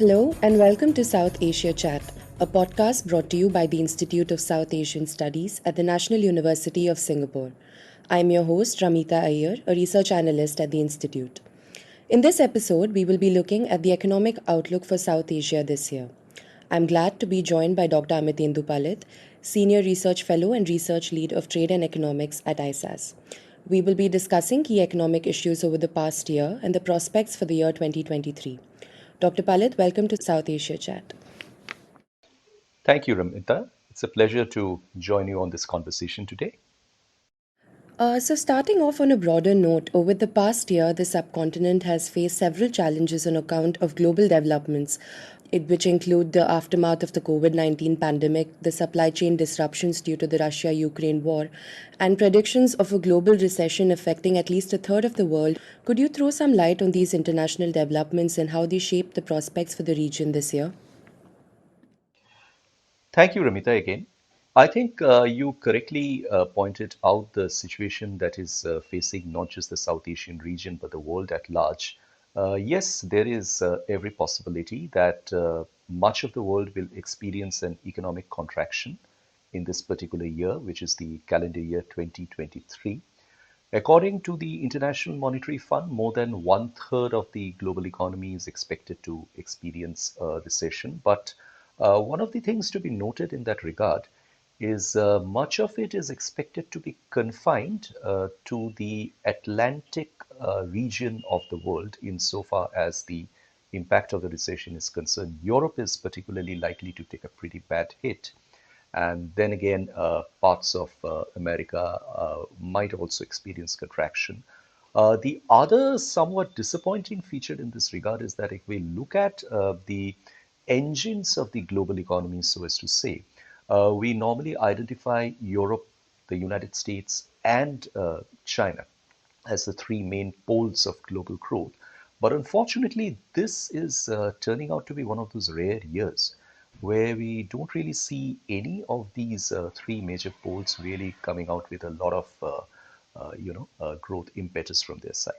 Hello and welcome to South Asia Chat, a podcast brought to you by the Institute of South Asian Studies at the National University of Singapore. I'm your host, Ramita Iyer, a research analyst at the Institute. In this episode, we will be looking at the economic outlook for South Asia this year. I'm glad to be joined by Dr Amitendu Palit, Senior Research Fellow and Research Lead of Trade and Economics at ISAS. We will be discussing key economic issues over the past year and the prospects for the year 2023. Dr. Palit, welcome to South Asia Chat. Thank you, Ramita. It's a pleasure to join you on this conversation today. Starting off on a broader note, over the past year, the subcontinent has faced several challenges on account of global developments, which include the aftermath of the COVID 19 pandemic, the supply chain disruptions due to the Russia Ukraine war, and predictions of a global recession affecting at least a third of the world. Could you throw some light on these international developments and how they shape the prospects for the region this year? Thank you, Ramita, again. I think you correctly pointed out the situation that is facing not just the South Asian region, but the world at large. Yes, there is every possibility that much of the world will experience an economic contraction in this particular year, which is the calendar year 2023. According to the International Monetary Fund, more than one third of the global economy is expected to experience a recession. But one of the things to be noted in that regard is much of it is expected to be confined to the Atlantic region of the world, insofar as the impact of the recession is concerned. Europe is particularly likely to take a pretty bad hit. And then again, parts of America might also experience contraction. The other somewhat disappointing feature in this regard is that if we look at the engines of the global economy, so as to say, we normally identify Europe, the United States, and China as the three main poles of global growth. But unfortunately, this is turning out to be one of those rare years where we don't really see any of these three major poles really coming out with a lot of growth impetus from their side.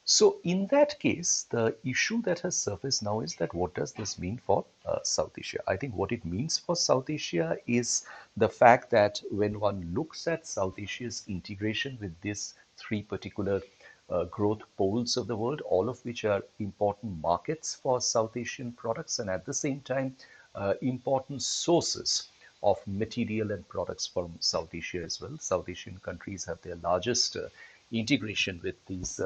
So in that case, the issue that has surfaced now is that what does this mean for South Asia? I think what it means for South Asia is the fact that when one looks at South Asia's integration with these three particular growth poles of the world, all of which are important markets for South Asian products and at the same time important sources of material and products from South Asia as well. South Asian countries have their largest integration with these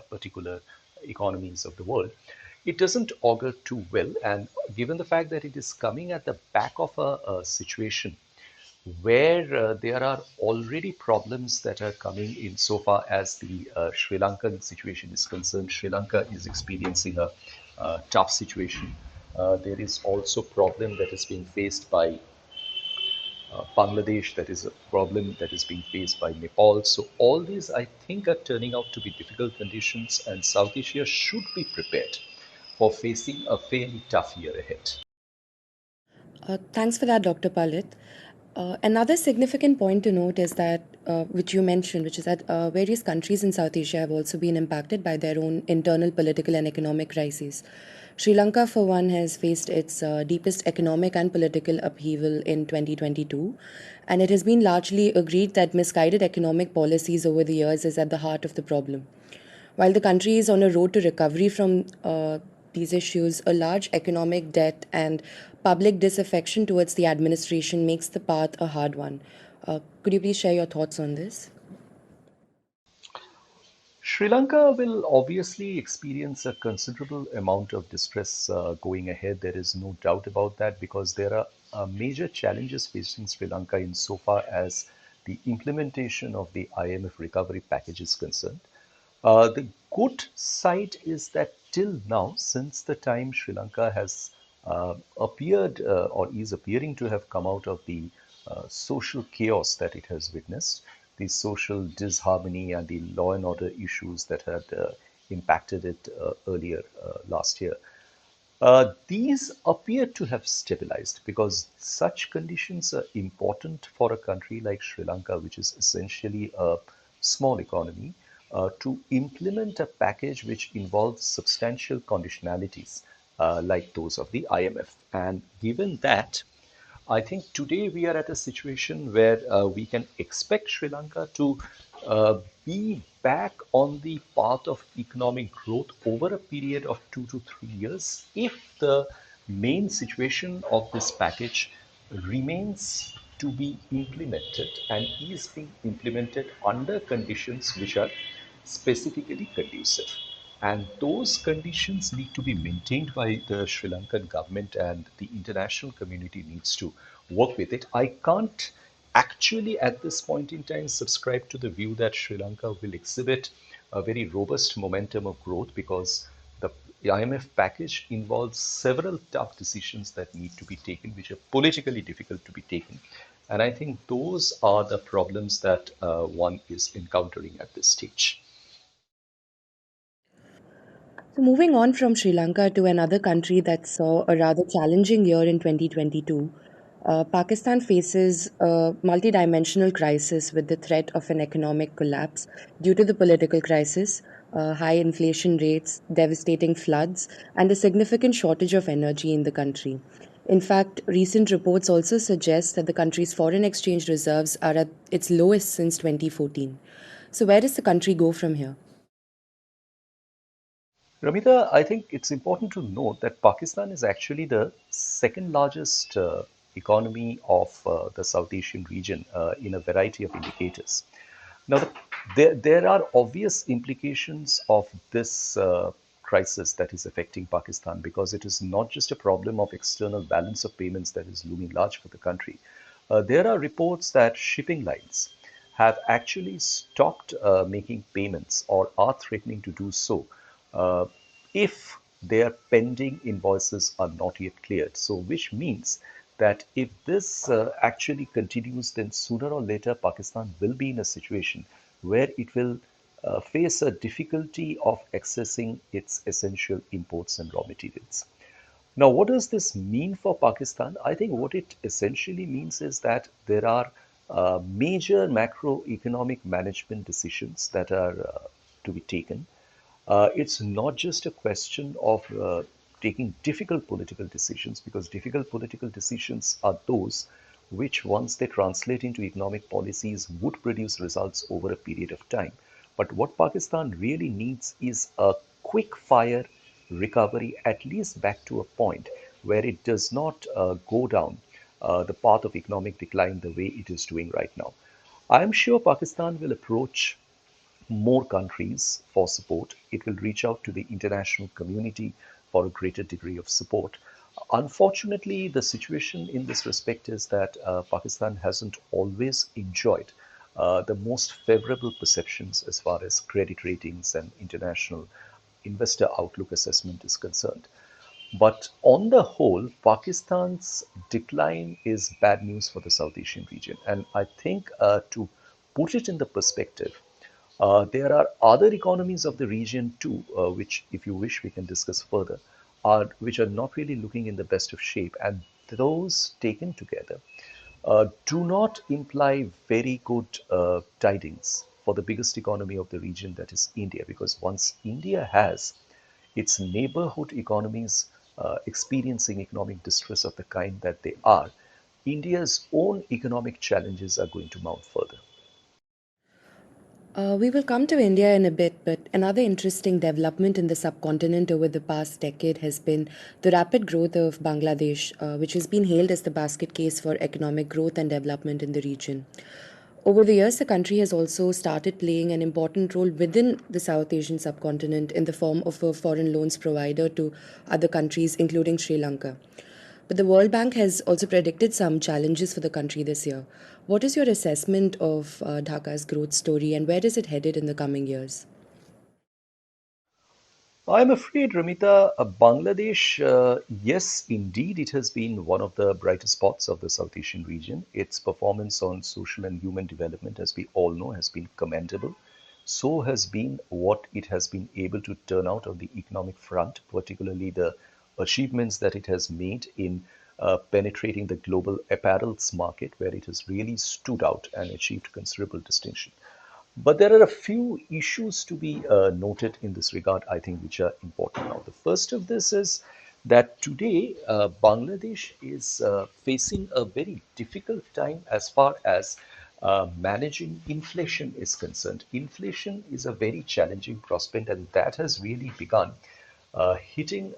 particular economies of the world. It doesn't augur too well, and given the fact that it is coming at the back of a situation where there are already problems that are coming in so far as the Sri Lankan situation is concerned. Sri Lanka is experiencing a tough situation. There is also problem that is being faced by Bangladesh, that is a problem that is being faced by Nepal. So all these, I think, are turning out to be difficult conditions, and South Asia should be prepared for facing a fairly tough year ahead. Thanks for that, Dr. Palit. Another significant point to note is that, which you mentioned, which is that various countries in South Asia have also been impacted by their own internal political and economic crises. Sri Lanka, for one, has faced its deepest economic and political upheaval in 2022, and it has been largely agreed that misguided economic policies over the years is at the heart of the problem. While the country is on a road to recovery from these issues, a large economic debt and public disaffection towards the administration makes the path a hard one. Could you please share your thoughts on this? Sri Lanka will obviously experience a considerable amount of distress going ahead. There is no doubt about that because there are major challenges facing Sri Lanka insofar as the implementation of the IMF recovery package is concerned. The good side is that till now, since the time Sri Lanka has appeared or is appearing to have come out of the social chaos that it has witnessed, the social disharmony and the law and order issues that had impacted it earlier last year. These appear to have stabilized because such conditions are important for a country like Sri Lanka, which is essentially a small economy, to implement a package which involves substantial conditionalities like those of the IMF. And given that, I think today we are at a situation where we can expect Sri Lanka to be back on the path of economic growth over a period of 2 to 3 years if the main situation of this package remains to be implemented and is being implemented under conditions which are specifically conducive. And those conditions need to be maintained by the Sri Lankan government, and the international community needs to work with it. I can't actually, at this point in time, subscribe to the view that Sri Lanka will exhibit a very robust momentum of growth because the IMF package involves several tough decisions that need to be taken, which are politically difficult to be taken. And I think those are the problems that one is encountering at this stage. So, moving on from Sri Lanka to another country that saw a rather challenging year in 2022, Pakistan faces a multidimensional crisis with the threat of an economic collapse due to the political crisis, high inflation rates, devastating floods, and a significant shortage of energy in the country. In fact, recent reports also suggest that the country's foreign exchange reserves are at its lowest since 2014. So, where does the country go from here? Ramita, I think it's important to note that Pakistan is actually the second largest economy of the South Asian region in a variety of indicators. Now, there are obvious implications of this crisis that is affecting Pakistan because it is not just a problem of external balance of payments that is looming large for the country. There are reports that shipping lines have actually stopped making payments or are threatening to do so uh, if their pending invoices are not yet cleared. So, which means that if this actually continues, then sooner or later Pakistan will be in a situation where it will face a difficulty of accessing its essential imports and raw materials. Now, what does this mean for Pakistan? I think what it essentially means is that there are major macroeconomic management decisions that are to be taken. It's not just a question of taking difficult political decisions, because difficult political decisions are those which, once they translate into economic policies, would produce results over a period of time. But what Pakistan really needs is a quick fire recovery, at least back to a point where it does not go down the path of economic decline the way it is doing right now. I'm sure Pakistan will approach more countries for support. It will reach out to the international community for a greater degree of support. Unfortunately, the situation in this respect is that Pakistan hasn't always enjoyed the most favorable perceptions as far as credit ratings and international investor outlook assessment is concerned. But on the whole, Pakistan's decline is bad news for the South Asian region. And I think to put it in the perspective, there are other economies of the region too, which, if you wish, we can discuss further, which are not really looking in the best of shape. And those taken together do not imply very good tidings for the biggest economy of the region, that is India, because once India has its neighborhood economies experiencing economic distress of the kind that they are, India's own economic challenges are going to mount further. We will come to India in a bit, but another interesting development in the subcontinent over the past decade has been the rapid growth of Bangladesh, which has been hailed as the basket case for economic growth and development in the region. Over the years, the country has also started playing an important role within the South Asian subcontinent in the form of a foreign loans provider to other countries, including Sri Lanka. But the World Bank has also predicted some challenges for the country this year. What is your assessment of Dhaka's growth story and where is it headed in the coming years? I'm afraid, Ramita, Bangladesh, yes, indeed, it has been one of the brightest spots of the South Asian region. Its performance on social and human development, as we all know, has been commendable. So has been what it has been able to turn out on the economic front, particularly the achievements that it has made in penetrating the global apparels market, where it has really stood out and achieved considerable distinction. But there are a few issues to be noted in this regard, I think, which are important now. The first of this is that today Bangladesh is facing a very difficult time as far as managing inflation is concerned. Inflation is a very challenging prospect, and that has really begun hitting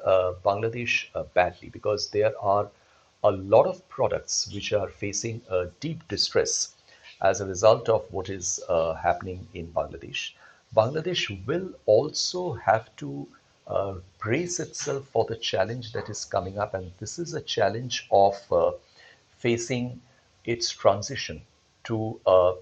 Bangladesh badly because there are a lot of products which are facing deep distress as a result of what is happening in Bangladesh. Bangladesh will also have to brace itself for the challenge that is coming up, and this is a challenge of facing its transition to a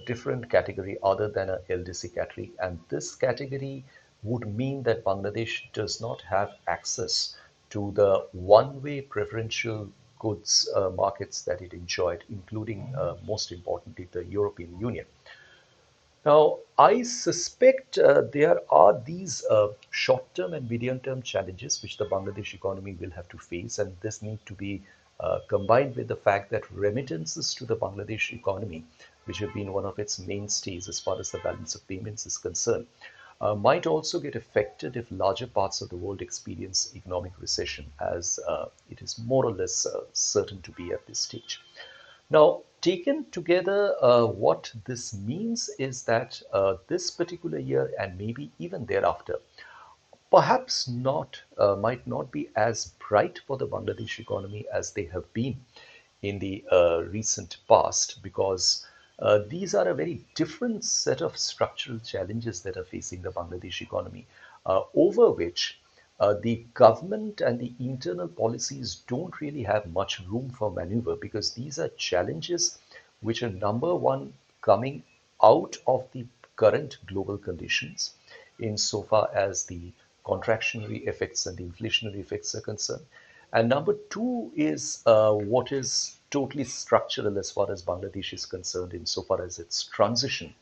different category other than a LDC category. And this category would mean that Bangladesh does not have access to the one-way preferential goods markets that it enjoyed, including, most importantly, the European Union. Now, I suspect there are these short-term and medium-term challenges which the Bangladesh economy will have to face, and this need to be combined with the fact that remittances to the Bangladesh economy, which have been one of its mainstays as far as the balance of payments is concerned, might also get affected if larger parts of the world experience economic recession, as it is more or less certain to be at this stage. Now, taken together, what this means is that this particular year and maybe even thereafter, perhaps not might not be as bright for the Bangladesh economy as they have been in the recent past, because these are a very different set of structural challenges that are facing the Bangladesh economy, over which the government and the internal policies don't really have much room for maneuver, because these are challenges which are, number one, coming out of the current global conditions insofar as the contractionary effects and the inflationary effects are concerned. And number two is what is totally structural as far as Bangladesh is concerned, insofar as its transition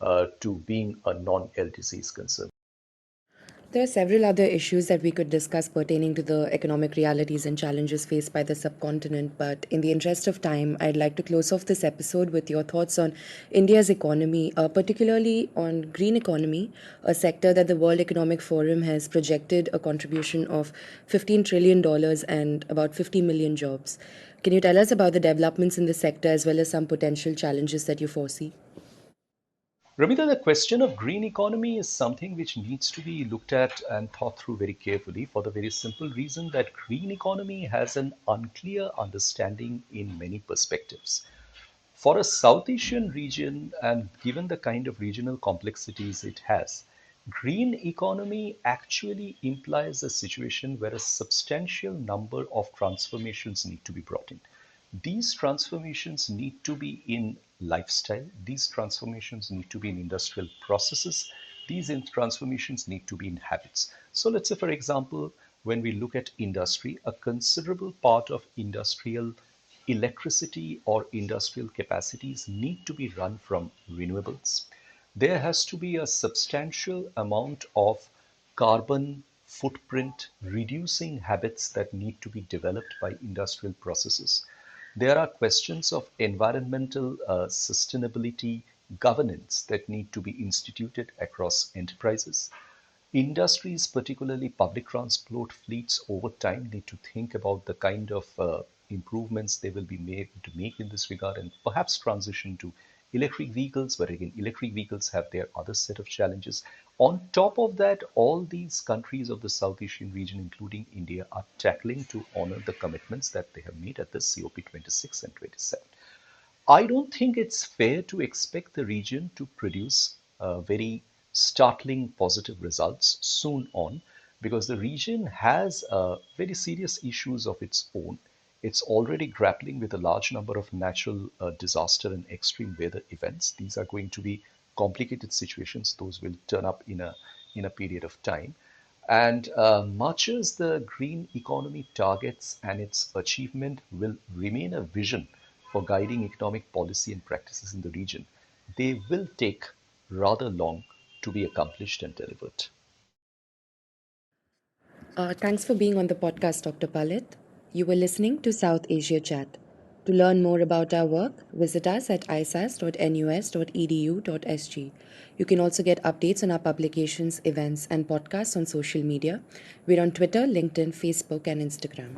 to being a non-LTC is concerned. There are several other issues that we could discuss pertaining to the economic realities and challenges faced by the subcontinent, but in the interest of time, I'd like to close off this episode with your thoughts on India's economy, particularly on green economy, a sector that the World Economic Forum has projected a contribution of $15 trillion dollars and about 50 million jobs. Can you tell us about the developments in this sector as well as some potential challenges that you foresee? Ramita, the question of green economy is something which needs to be looked at and thought through very carefully, for the very simple reason that green economy has an unclear understanding in many perspectives. For a South Asian region, and given the kind of regional complexities it has, green economy actually implies a situation where a substantial number of transformations need to be brought in. These transformations need to be in lifestyle, these transformations need to be in industrial processes, these transformations need to be in habits. So, let's say, for example, when we look at industry, a considerable part of industrial electricity or industrial capacities need to be run from renewables. There has to be a substantial amount of carbon footprint reducing habits that need to be developed by industrial processes. There are questions of environmental sustainability governance that need to be instituted across enterprises. Industries, particularly public transport fleets, over time need to think about the kind of improvements they will be made to make in this regard, and perhaps transition to electric vehicles, but again, electric vehicles have their other set of challenges. On top of that, all these countries of the South Asian region, including India, are tackling to honor the commitments that they have made at the COP26 and 27. I don't think it's fair to expect the region to produce very startling positive results soon on, because the region has very serious issues of its own. It's already grappling with a large number of natural disaster and extreme weather events. These are going to be complicated situations. Those will turn up in a period of time. And much as the green economy targets and its achievement will remain a vision for guiding economic policy and practices in the region, they will take rather long to be accomplished and delivered. Thanks for being on the podcast, Dr. Palit. You were listening to South Asia Chat. To learn more about our work, visit us at isas.nus.edu.sg. You can also get updates on our publications, events, and podcasts on social media. We're on Twitter, LinkedIn, Facebook, and Instagram.